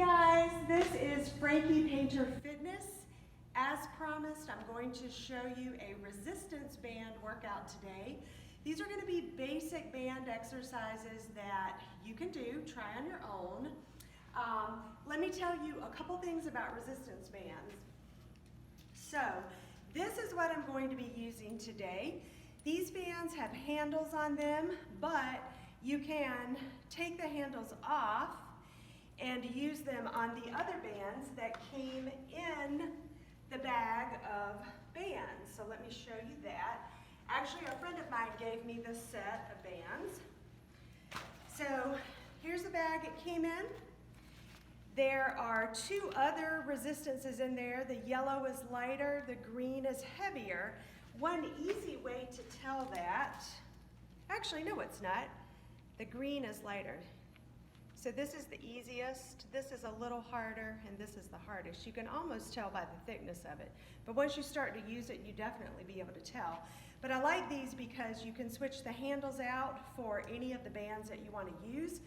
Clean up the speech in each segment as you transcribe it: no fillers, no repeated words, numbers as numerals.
guys, this is Frankie Painter Fitness. As promised, I'm going to show you a resistance band workout today. These are going to be basic band exercises that you can do, try on your own. Let me tell you a couple things about resistance bands. So, this is what I'm going to be using today. These bands have handles on them, but you can take the handles off and use them on the other bands that came in the bag of bands. So let me show you that. Actually, a friend of mine gave me this set of bands. So here's the bag it came in. There are two other resistances in there. The yellow is lighter, the green is heavier. One easy way to tell that, actually no it's not, the green is lighter. So this is the easiest, this is a little harder, and this is the hardest. You can almost tell by the thickness of it. But once you start to use it, you definitely be able to tell. But I like these because you can switch the handles out for any of the bands that you want to use.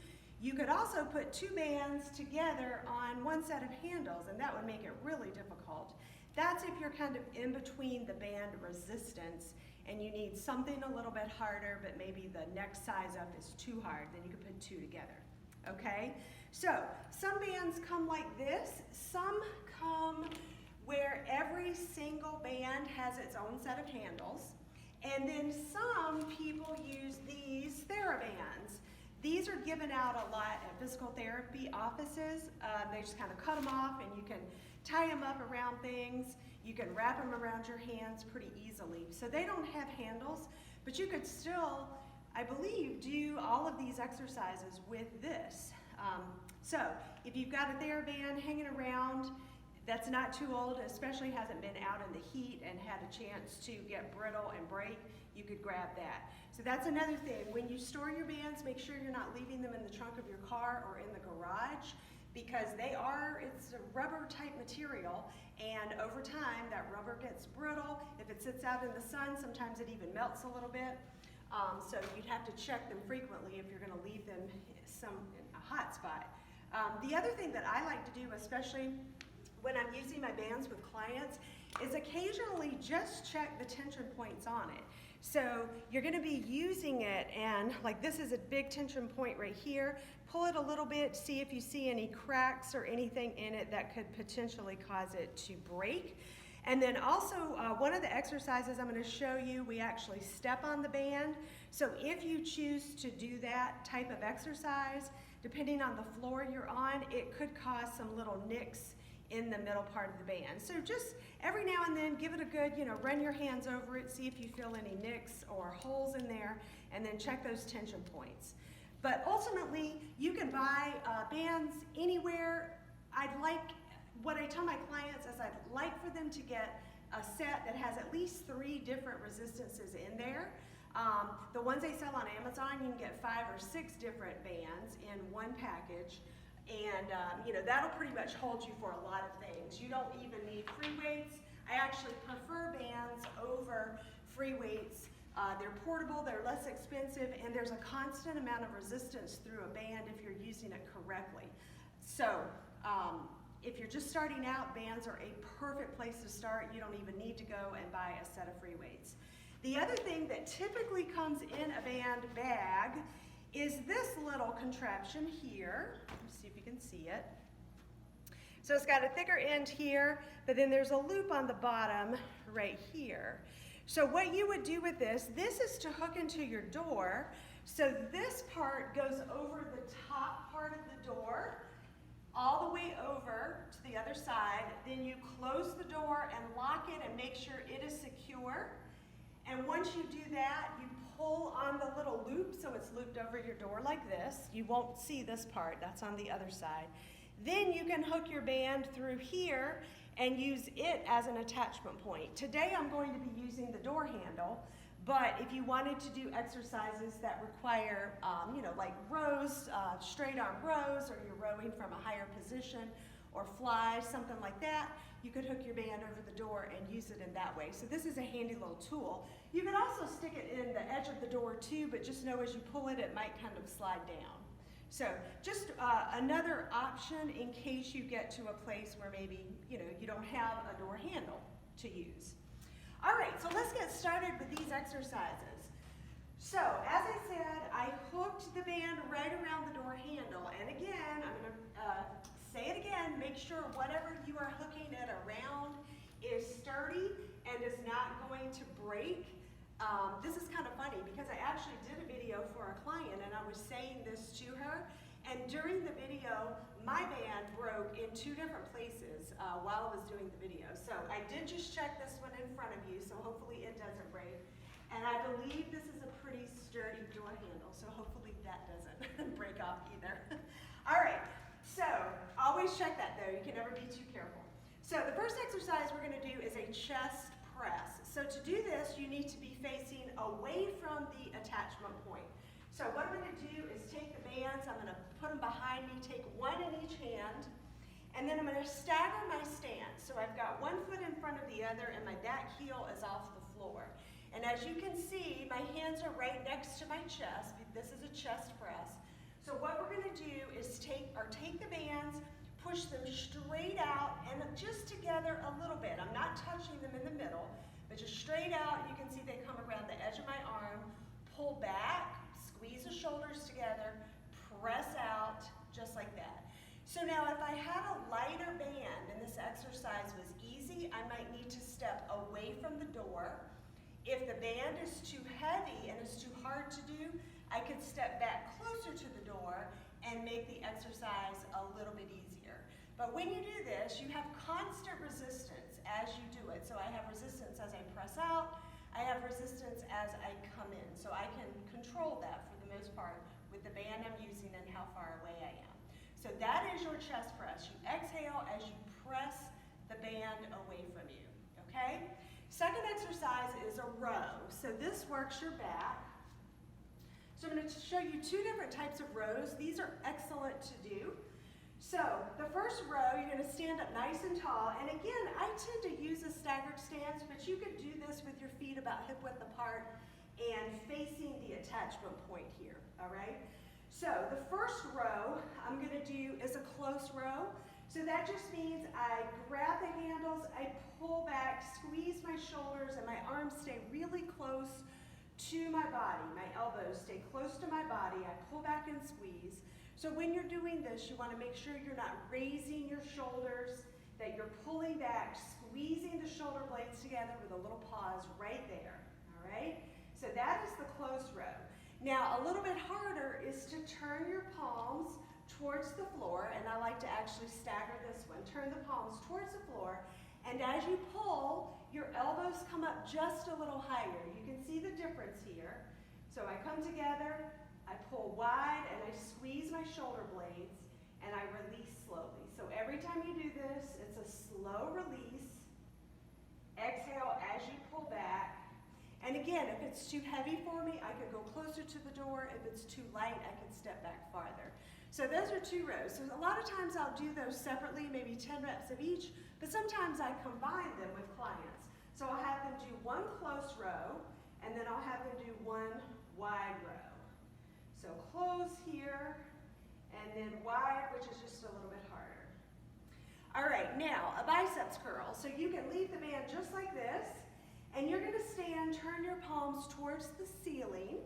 You could also put two bands together on one set of handles, and that would make it really difficult. That's if you're kind of in between the band resistance and you need something a little bit harder, but maybe the next size up is too hard, then you can put two together. Okay, so some bands come like this, some come where every single band has its own set of handles, and then some people use these TheraBands. These are given out a lot at physical therapy offices. They just kind of cut them off and you can tie them up around things. You can wrap them around your hands pretty easily. So they don't have handles, but you could still, I believe, do all of these exercises with this. So if you've got a TheraBand hanging around that's not too old, especially hasn't been out in the heat and had a chance to get brittle and break, you could grab that. So that's another thing. When you store your bands, make sure you're not leaving them in the trunk of your car or in the garage, because it's a rubber type material, and over time that rubber gets brittle. If it sits out in the sun, sometimes it even melts a little bit. So you'd have to check them frequently if you're going to leave them in a hot spot. The other thing that I like to do, especially when I'm using my bands with clients, is occasionally just check the tension points on it. So you're going to be using it, and like this is a big tension point right here. Pull it a little bit, see if you see any cracks or anything in it that could potentially cause it to break. And then also, one of the exercises I'm going to show you, we actually step on the band. So if you choose to do that type of exercise, depending on the floor you're on, it could cause some little nicks in the middle part of the band. So just every now and then, give it a good, run your hands over it, see if you feel any nicks or holes in there, and then check those tension points. But ultimately, you can buy bands anywhere. What I tell my clients is I'd like for them to get a set that has at least 3 different resistances in there. The ones they sell on Amazon, you can get 5 or 6 different bands in one package. And that'll pretty much hold you for a lot of things. You don't even need free weights. I actually prefer bands over free weights. They're portable, they're less expensive, and there's a constant amount of resistance through a band if you're using it correctly. So, if you're just starting out, bands are a perfect place to start. You don't even need to go and buy a set of free weights. The other thing that typically comes in a band bag is this little contraption here. Let's see if you can see it. So it's got a thicker end here, but then there's a loop on the bottom right here. So what you would do with this is to hook into your door. So this part goes over the top part of the door, all the way over to the other side. Then you close the door and lock it and make sure it is secure. And once you do that, you pull on the little loop, so it's looped over your door like this. You won't see this part, that's on the other side. Then you can hook your band through here and use it as an attachment point. Today I'm going to be using the door handle, but if you wanted to do exercises that require, like rows, straight arm rows, or you're rowing from a higher position, or fly, something like that, you could hook your band over the door and use it in that way. So this is a handy little tool. You can also stick it in the edge of the door too, but just know as you pull it, it might kind of slide down. So just another option in case you get to a place where maybe you don't have a door handle to use. All right, so let's get started with these exercises. So as I said, I hooked the band right around the door handle, and again, I'm going to say it again, make sure whatever you are hooking it around is sturdy and is not going to break. This is kind of funny because I actually did a video for a client and I was saying this to her, and during the video my band broke in 2 different places while I was doing the video. So I did just check this one in front of you, so hopefully it doesn't break. And I believe this is a pretty sturdy door handle, so hopefully that doesn't break off either. All right, so always check that though, you can never be too careful. So the first exercise we're going to do is a chest press. So to do this, you need to be facing away from the attachment point. So what I'm going to do is take the bands, I'm going to put them behind me, take one in each hand, and then I'm going to stagger my stance. So I've got one foot in front of the other and my back heel is off the floor. And as you can see, my hands are right next to my chest. This is a chest press. So what we're going to do is take the bands, push them straight out and just together a little bit. I'm not touching them in the middle, but just straight out. You can see they come around the edge of my arm, pull back, squeeze the shoulders together, press out, just like that. So now if I had a lighter band and this exercise was easy, I might need to step away from the door. If the band is too heavy and is too hard to do, I could step back closer to the door and make the exercise a little bit easier. But when you do this, you have constant resistance as you do it. So I have resistance as I press out, I have resistance as I come in. So I can control that for the most part with the band I'm using and how far away I am. So that is your chest press. You exhale as you press the band away from you, okay? Second exercise is a row. So this works your back. So I'm going to show you 2 different types of rows. These are excellent to do. So the first row, you're going to stand up nice and tall. And again, I tend to use a staggered stance, but you could do this with your feet about hip width apart and facing the attachment point here, all right? So the first row I'm going to do is a close row. So that just means I grab the handles, I pull back, squeeze my shoulders, and my arms stay really close to my body. My elbows stay close to my body. I pull back and squeeze. So when you're doing this, you want to make sure you're not raising your shoulders, that you're pulling back, squeezing the shoulder blades together with a little pause right there, all right? So that is the close row. Now, a little bit harder is to turn your palms towards the floor, and I like to actually stagger this one. Turn the palms towards the floor, and as you pull, your elbows come up just a little higher. You can see the difference here. So I come together, I pull wide, and I squeeze my shoulder blades, and I release slowly. So every time you do this, it's a slow release. Exhale as you pull back. And again, if it's too heavy for me, I could go closer to the door. If it's too light, I can step back farther. So those are 2 rows. So a lot of times I'll do those separately, maybe 10 reps of each, but sometimes I combine them with clients. So I'll have them do 1 close row, and then I'll have them do 1 wide row. So close here, and then wide, which is just a little bit harder. All right, now a biceps curl. So you can leave the band just like this, and you're going to stand, turn your palms towards the ceiling,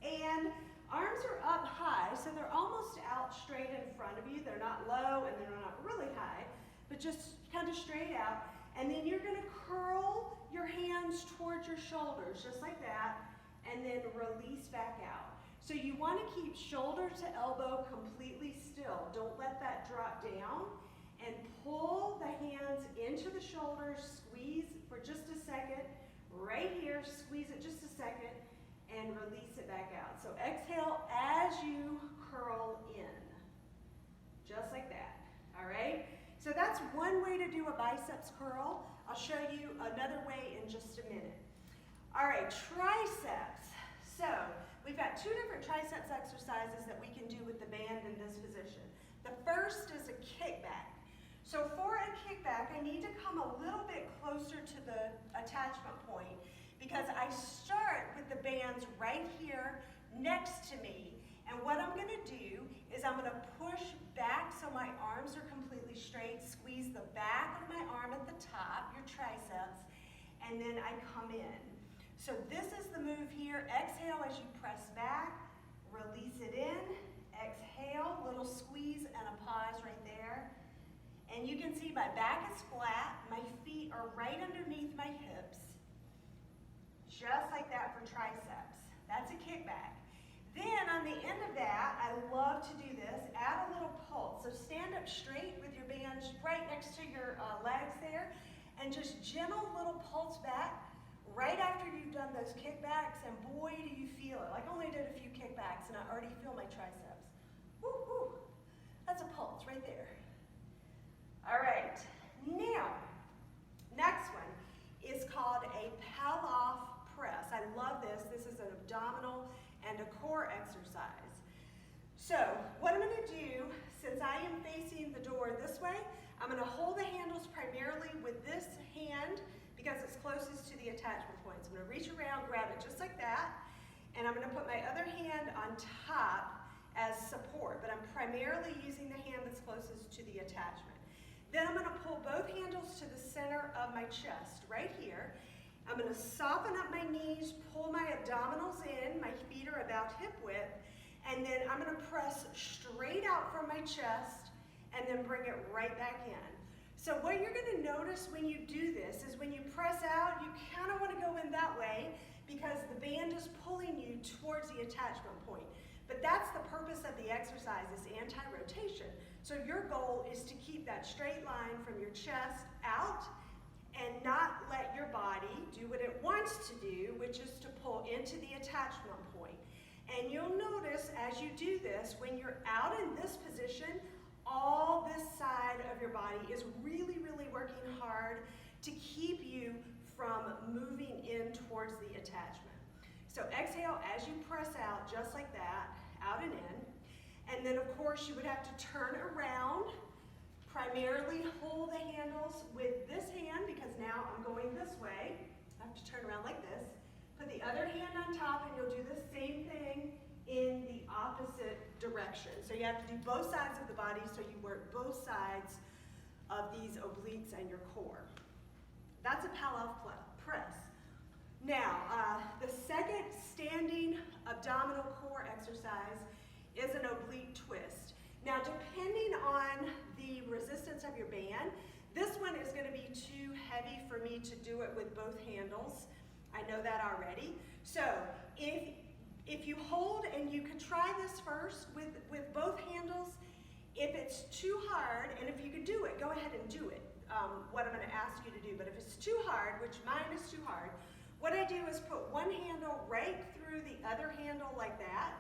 and arms are up high, so they're almost out straight in front of you. They're not low and they're not really high, but just kind of straight out. And then you're going to curl your hands towards your shoulders, just like that, and then release back out. So you want to keep shoulder to elbow completely still. Don't let that drop down. And pull the hands into the shoulders, squeeze for just a second. Right here, squeeze it just a second, and release it back out. So exhale as you curl in, just like that, all right? So that's one way to do a biceps curl. I'll show you another way in just a minute. All right, triceps. So we've got 2 different triceps exercises that we can do with the band in this position. The first is a kickback. So for a kickback, I need to come a little bit closer to the attachment point because I start with the bands right here next to me, And what I'm gonna do is I'm gonna push back so my arms are completely straight, squeeze the back of my arm at the top, your triceps, and then I come in. So this is the move here. Exhale as you press back, release it in, exhale, little squeeze and a pause right there. And you can see my back is flat, my feet are right underneath my hips, just like that for triceps. That's a kickback. Then on the end of that, I love to do this, add a little pulse. So stand up straight with your bands right next to your legs there, and just gentle little pulse back right after you've done those kickbacks, and boy, do you feel it. Like I only did a few kickbacks and I already feel my triceps. Woo, woo. That's a pulse right there. All right, now, next one is called a Pallof press. I love this. This is an abdominal and a core exercise. So what I'm gonna do, since I am facing the door this way, I'm gonna hold the handles primarily with this hand because it's closest to the attachment points. I'm gonna reach around, grab it just like that, and I'm gonna put my other hand on top as support, but I'm primarily using the hand that's closest to the attachment. Then I'm gonna pull both handles to the center of my chest, right here. I'm gonna soften up my knees, pull my abdominals in, my feet are about hip width, and then I'm gonna press straight out from my chest and then bring it right back in. So what you're gonna notice when you do this is when you press out, you kinda wanna go in that way because the band is pulling you towards the attachment point. But that's the purpose of the exercise, is anti-rotation. So your goal is to keep that straight line from your chest out and not let your body do what it wants to do, which is to pull into the attachment point. And you'll notice as you do this, when you're out in this position, all this side of your body is really, really working hard to keep you from moving in towards the attachment. So exhale as you press out, just like that, out and in. And then of course you would have to turn around, primarily hold the handles with this hand because now I'm going this way. I have to turn around like this. Put the other hand on top and you'll do the same thing in the opposite direction. So you have to do both sides of the body so you work both sides of these obliques and your core. That's a Pallof press. Now, the second standing abdominal core exercise is an oblique twist. Now, depending on the resistance of your band, this one is going to be too heavy for me to do it with both handles. I know that already. So, if you hold, and you could try this first with both handles, if it's too hard, and if you could do it, go ahead and do it, what I'm going to ask you to do. But if it's too hard, which mine is too hard, what I do is put one handle right through the other handle like that,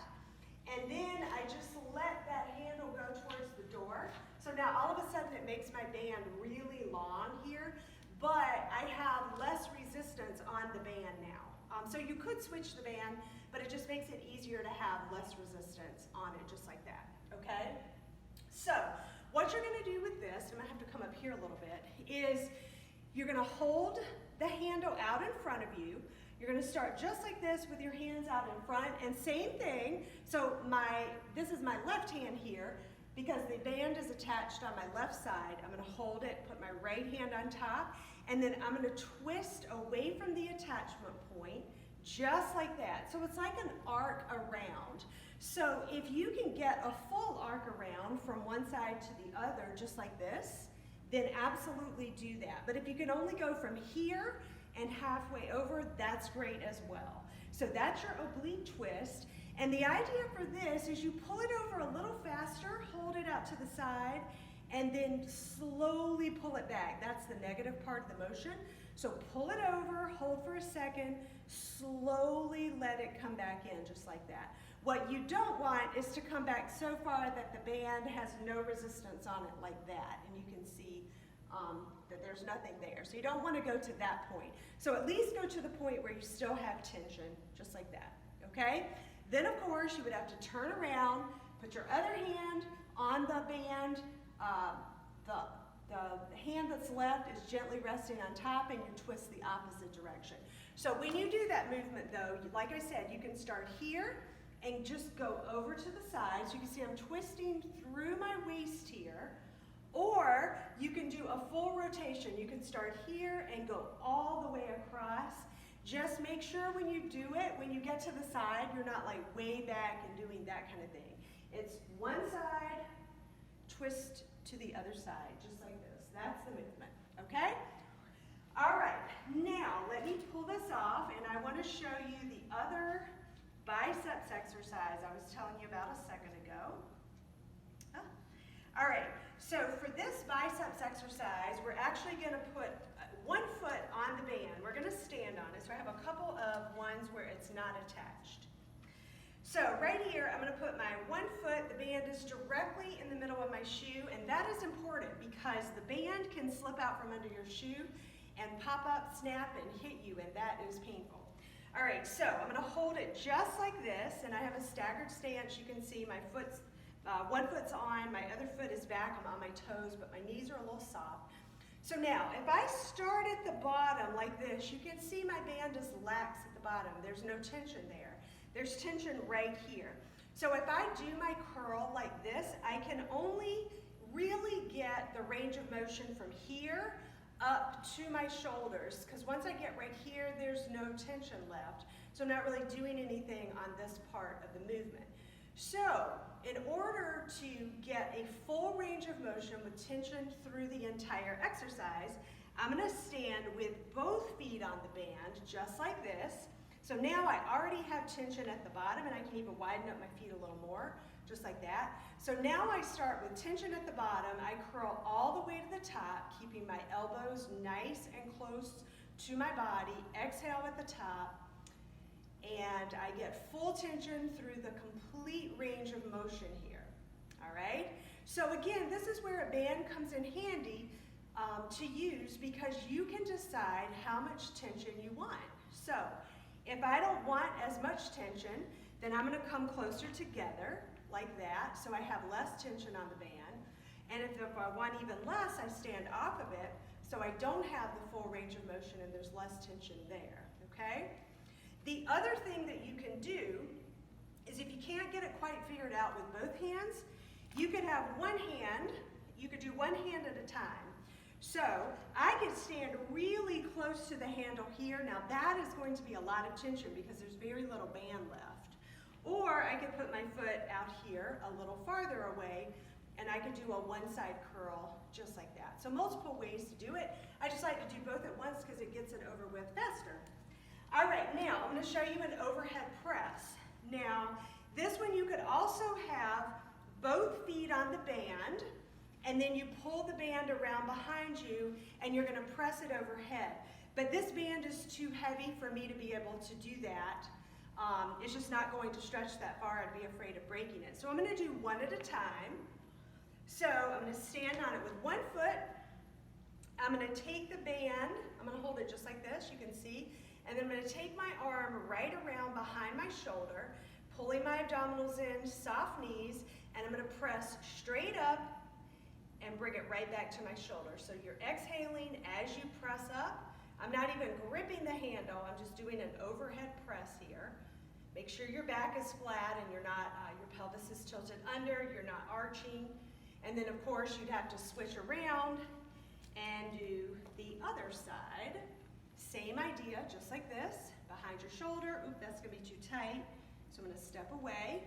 and then I just let that handle go towards the door. So now all of a sudden it makes my band really long here, but I have less resistance on the band now. So you could switch the band, but it just makes it easier to have less resistance on it, just like that, okay? So what you're gonna do with this, I'm gonna have to come up here a little bit, is you're gonna hold the handle out in front of you. You're gonna start just like this with your hands out in front, and same thing. So this is my left hand here, because the band is attached on my left side. I'm gonna hold it, put my right hand on top, and then I'm gonna twist away from the attachment point, just like that. So it's like an arc around. So if you can get a full arc around from one side to the other, just like this, then absolutely do that. But if you can only go from here and halfway over, that's great as well. So that's your oblique twist. And the idea for this is you pull it over a little faster, hold it out to the side, and then slowly pull it back. That's the negative part of the motion. So pull it over, hold for a second, slowly let it come back in, just like that. What you don't want is to come back so far that the band has no resistance on it like that, and you can see that there's nothing there. So you don't want to go to that point. So at least go to the point where you still have tension, just like that, okay? Then of course you would have to turn around, put your other hand on the band, the hand that's left is gently resting on top, and you twist the opposite direction. So when you do that movement though, like I said, you can start here and just go over to the side. So you can see I'm twisting through my waist here. Or you can do a full rotation. You can start here and go all the way across. Just make sure when you do it, when you get to the side, you're not like way back and doing that kind of thing. It's one side, twist to the other side, just like this. That's the movement, okay? All right, now let me pull this off, and I want to show you the other biceps exercise I was telling you about a second ago. All right, so for this biceps exercise, we're actually going to put one foot on the band. We're going to stand on it. So I have a couple of ones where it's not attached. So right here, I'm going to put my one foot. The band is directly in the middle of my shoe, and that is important because the band can slip out from under your shoe and pop up, snap, and hit you, and that is painful. All right, so I'm going to hold it just like this, and I have a staggered stance. You can see my foot's one foot's on, my other foot is back, I'm on my toes, but my knees are a little soft. So now, if I start at the bottom like this, you can see my band is lax at the bottom. There's no tension there. There's tension right here. So if I do my curl like this, I can only really get the range of motion from here up to my shoulders, because once I get right here, there's no tension left. So I'm not really doing anything on this part of the movement. So, in order to get a full range of motion with tension through the entire exercise, I'm going to stand with both feet on the band, just like this. So now I already have tension at the bottom, and I can even widen up my feet a little more, just like that. So now I start with tension at the bottom. I curl all the way to the top, keeping my elbows nice and close to my body. Exhale at the top. And I get full tension through the complete range of motion here, all right? So again, this is where a band comes in handy to use because you can decide how much tension you want. So if I don't want as much tension, then I'm gonna come closer together like that, so I have less tension on the band. And if I want even less, I stand off of it, so I don't have the full range of motion and there's less tension there, okay? The other thing that you can do is if you can't get it quite figured out with both hands, you could have one hand, you could do one hand at a time. So I could stand really close to the handle here. Now that is going to be a lot of tension because there's very little band left. Or I could put my foot out here a little farther away and I could do a one-side curl just like that. So multiple ways to do it. I just like to do both at once because it gets it over with faster. All right, now I'm going to show you an overhead press. Now, this one you could also have both feet on the band, and then you pull the band around behind you, and you're going to press it overhead. But this band is too heavy for me to be able to do that. It's just not going to stretch that far. I'd be afraid of breaking it. So I'm going to do one at a time. So I'm going to stand on it with one foot. I'm going to take the band. I'm going to hold it just like this, you can see. And then I'm going to take my arm right around behind my shoulder, pulling my abdominals in, soft knees, and I'm going to press straight up and bring it right back to my shoulder. So you're exhaling as you press up. I'm not even gripping the handle. I'm just doing an overhead press here. Make sure your back is flat and you're not, your pelvis is tilted under, you're not arching. And then of course you'd have to switch around and do the other side. Same idea, just like this, behind your shoulder. Oop, that's gonna be too tight. So I'm gonna step away.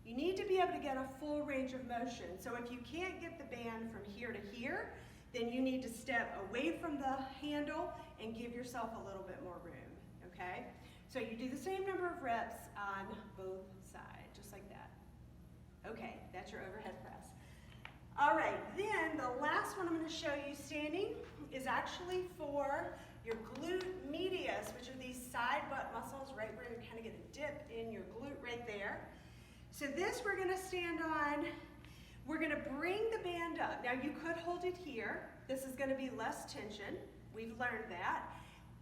You need to be able to get a full range of motion. So if you can't get the band from here to here, then you need to step away from the handle and give yourself a little bit more room, okay? So you do the same number of reps on both sides, just like that. Okay, that's your overhead press. All right, then the last one I'm gonna show you standing is actually for your glute medius, which are these side butt muscles right where you kind of get a dip in your glute right there. So this we're going to stand on. We're going to bring the band up. Now you could hold it here. This is going to be less tension. We've learned that.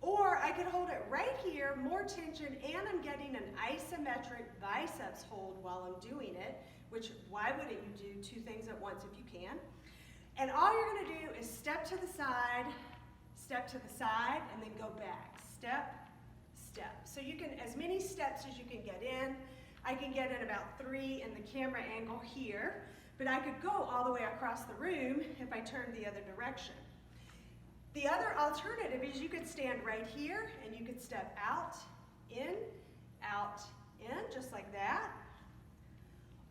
Or I could hold it right here, more tension, and I'm getting an isometric biceps hold while I'm doing it, which why wouldn't you do two things at once if you can? And all you're going to do is step to the side, and then go back. Step, step. So you can, as many steps as you can get in. I can get in about 3 in the camera angle here, but I could go all the way across the room if I turned the other direction. The other alternative is you could stand right here and you could step out, in, just like that.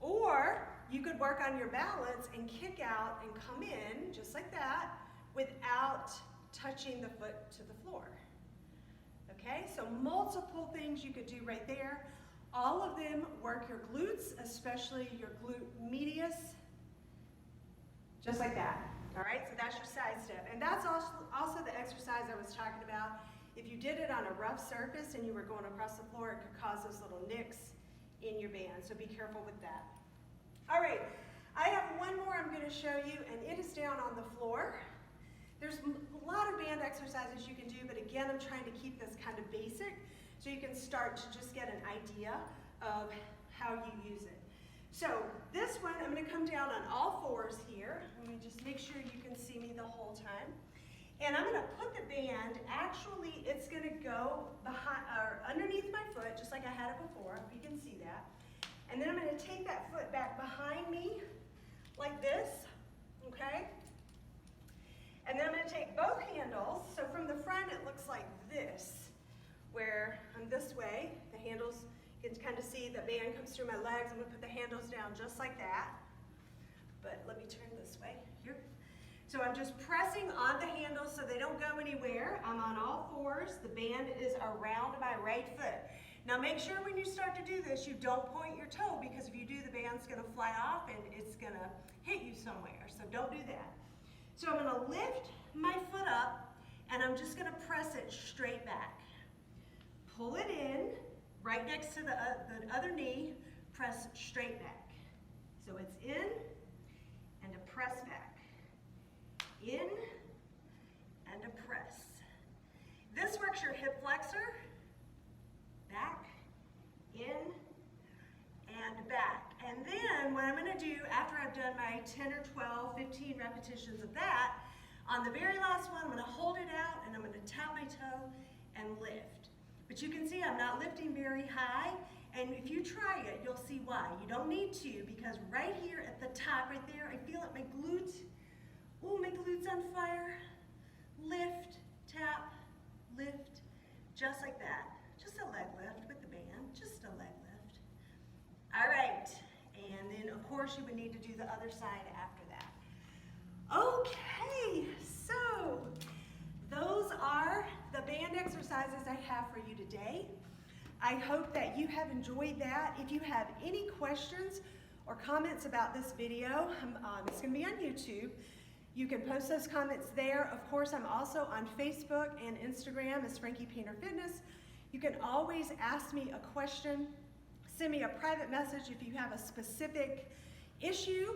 Or you could work on your balance and kick out and come in, just like that, without touching the foot to the floor. Okay, so multiple things you could do right there. All of them work your glutes, especially your glute medius, just like that. All right, so that's your side step. And that's also the exercise I was talking about. If you did it on a rough surface and you were going across the floor, it could cause those little nicks in your band, so be careful with that. All right, I have one more I'm going to show you, and it is down on the floor. There's a lot of band exercises you can do, but again, I'm trying to keep this kind of basic so you can start to just get an idea of how you use it. So this one, I'm going to come down on all fours here. Let me just make sure you can see me the whole time. And I'm going to put the band, actually it's going to go behind, or underneath my foot, just like I had it before, if you can see that. And then I'm going to take that foot back behind me, like this, okay? And then I'm going to take both handles, so from the front it looks like this, where I'm this way, the handles, you can kind of see the band comes through my legs. I'm going to put the handles down just like that. But let me turn this way, here. So I'm just pressing on the handles so they don't go anywhere. I'm on all fours. The band is around my right foot. Now make sure when you start to do this, you don't point your toe, because if you do, the band's going to fly off and it's going to hit you somewhere. So don't do that. So I'm going to lift my foot up and I'm just going to press it straight back. Pull it in, right next to the other knee, press straight back. So it's in and a press back. In and a press. This works your hip flexor, back, in, and back. And then what I'm going to do after I've done my 10 or 12, 15 repetitions of that, on the very last one, I'm going to hold it out and I'm going to tap my toe and lift. But you can see I'm not lifting very high, and if you try it, you'll see why. You don't need to, because right here at the top, right there, I feel it, my glutes. Ooh, my glutes on fire. Lift, tap, lift, just like that. Just a leg lift with the band, just a leg lift. All right, and then of course you would need to do the other side after that. Okay, so those are the band exercises I have for you today. I hope that you have enjoyed that. If you have any questions or comments about this video, it's going to be on YouTube. You can post those comments there. Of course, I'm also on Facebook and Instagram as Frankie Painter Fitness. You can always ask me a question. Send me a private message if you have a specific issue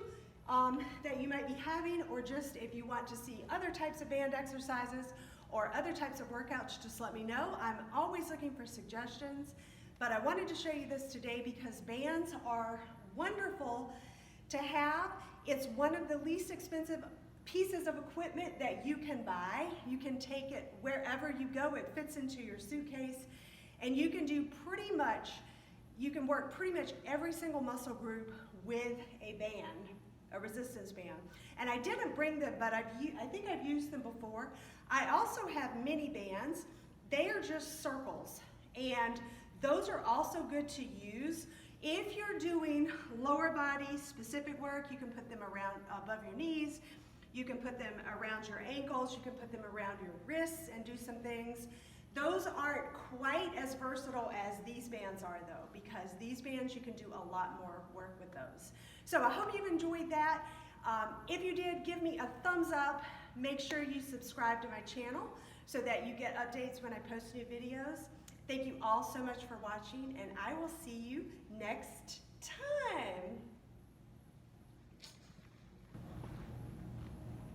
that you might be having, or just if you want to see other types of band exercises or other types of workouts, just let me know. I'm always looking for suggestions, but I wanted to show you this today because bands are wonderful to have. It's one of the least expensive pieces of equipment that you can buy. You can take it wherever you go. It fits into your suitcase, and you can do pretty much, you can work pretty much every single muscle group with a band, a resistance band. And I didn't bring them, but I think I've used them before. I also have mini bands. They are just circles, and those are also good to use. If you're doing lower body specific work, you can put them around above your knees. You can put them around your ankles. You can put them around your wrists and do some things. Those aren't quite as versatile as these bands are, though, because these bands, you can do a lot more work with those. So I hope you've enjoyed that. If you did, give me a thumbs up. Make sure you subscribe to my channel so that you get updates when I post new videos. Thank you all so much for watching, and I will see you next time.